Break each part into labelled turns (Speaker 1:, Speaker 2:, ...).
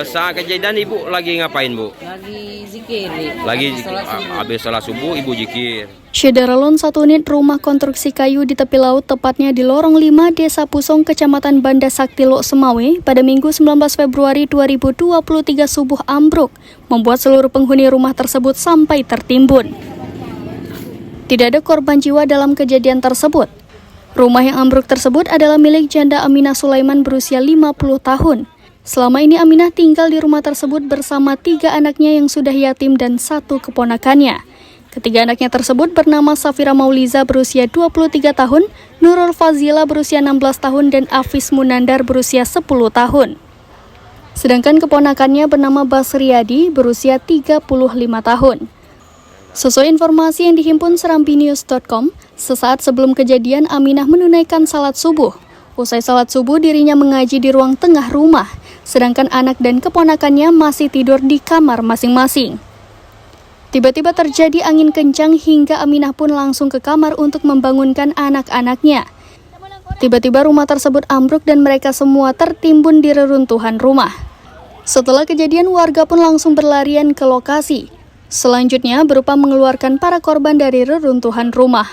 Speaker 1: Saat kejadian ibu lagi ngapain bu?
Speaker 2: Lagi zikir.
Speaker 1: Lagi habis sholat subuh ibu zikir.
Speaker 3: Syederalon satu unit rumah konstruksi kayu di tepi laut tepatnya di Lorong 5 Desa Pusong Kecamatan Banda Sakti Lok Semawe pada Minggu 19 Februari 2023 subuh ambruk membuat seluruh penghuni rumah tersebut sampai tertimbun. Tidak ada korban jiwa dalam kejadian tersebut. Rumah yang ambruk tersebut adalah milik janda Aminah Sulaiman berusia 50 tahun. Selama ini Aminah tinggal di rumah tersebut bersama 3 anaknya yang sudah yatim dan 1 keponakannya. Ketiga anaknya tersebut bernama Safira Mauliza berusia 23 tahun, Nurul Fazila berusia 16 tahun, dan Afis Munandar berusia 10 tahun. Sedangkan keponakannya bernama Basriadi berusia 35 tahun. Sesuai informasi yang dihimpun serambinews.com, sesaat sebelum kejadian Aminah menunaikan salat subuh. Usai salat subuh dirinya mengaji di ruang tengah rumah, sedangkan anak dan keponakannya masih tidur di kamar masing-masing. Tiba-tiba terjadi angin kencang hingga Aminah pun langsung ke kamar untuk membangunkan anak-anaknya. Tiba-tiba rumah tersebut ambruk dan mereka semua tertimbun di reruntuhan rumah. Setelah kejadian, warga pun langsung berlarian ke lokasi. Selanjutnya berupa mengeluarkan para korban dari reruntuhan rumah.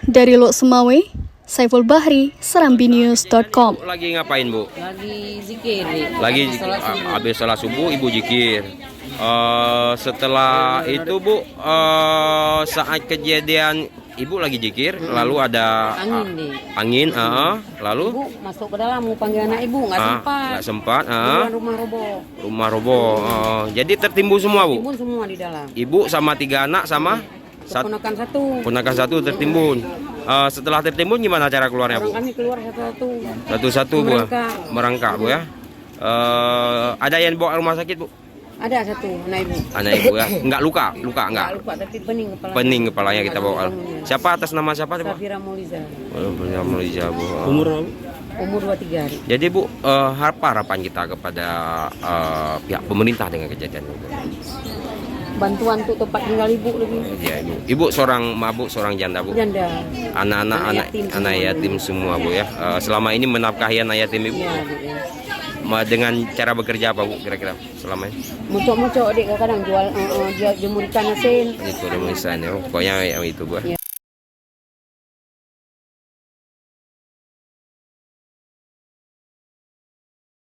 Speaker 3: Dari Lok Semawe, Saiful Bahri, serambinews.com.
Speaker 1: Lagi ngapain bu?
Speaker 2: Lagi zikir.
Speaker 1: Lagi habis sholat subuh ibu zikir. Setelah itu bu, saat kejadian ibu lagi zikir, lalu ada angin, lalu
Speaker 2: Ibu masuk ke dalam mau panggil anak ibu, nggak sempat.
Speaker 1: Rumah roboh. Jadi tertimbun semua bu.
Speaker 2: Timbun semua di dalam.
Speaker 1: Ibu sama 3 anak sama
Speaker 2: Ponakan satu.
Speaker 1: tertimbun. Setelah tertimbun gimana cara keluarnya bu?
Speaker 2: Kami keluar
Speaker 1: Satu-satu bu, merangkak bu ya. Ada yang bawa rumah sakit bu?
Speaker 2: Ada satu
Speaker 1: Anak ibu ya. Enggak luka enggak.
Speaker 2: lupa tapi pening kepala.
Speaker 1: Pening kepalanya kita bawa. Siapa atas nama siapa bu?
Speaker 2: Safira Mauliza.
Speaker 1: Mauliza bu.
Speaker 2: Umur 23 hari.
Speaker 1: Jadi bu, harapan kita kepada pihak pemerintah dengan kejadian itu.
Speaker 2: Bantuan untuk tempat tinggal ibu lebih.
Speaker 1: Ya, ibu seorang mabuk, seorang janda bu.
Speaker 2: Janda.
Speaker 1: Anak yatim semua bu ya. Selama ini menafkahi anak yatim ibu.
Speaker 2: Ya.
Speaker 1: Dengan cara bekerja apa bu kira-kira selama ini?
Speaker 2: Mucok-mucok dek kadang jual jemur ikan asin.
Speaker 1: Itu misalnya, pokoknya yang itu bu.
Speaker 2: Ya.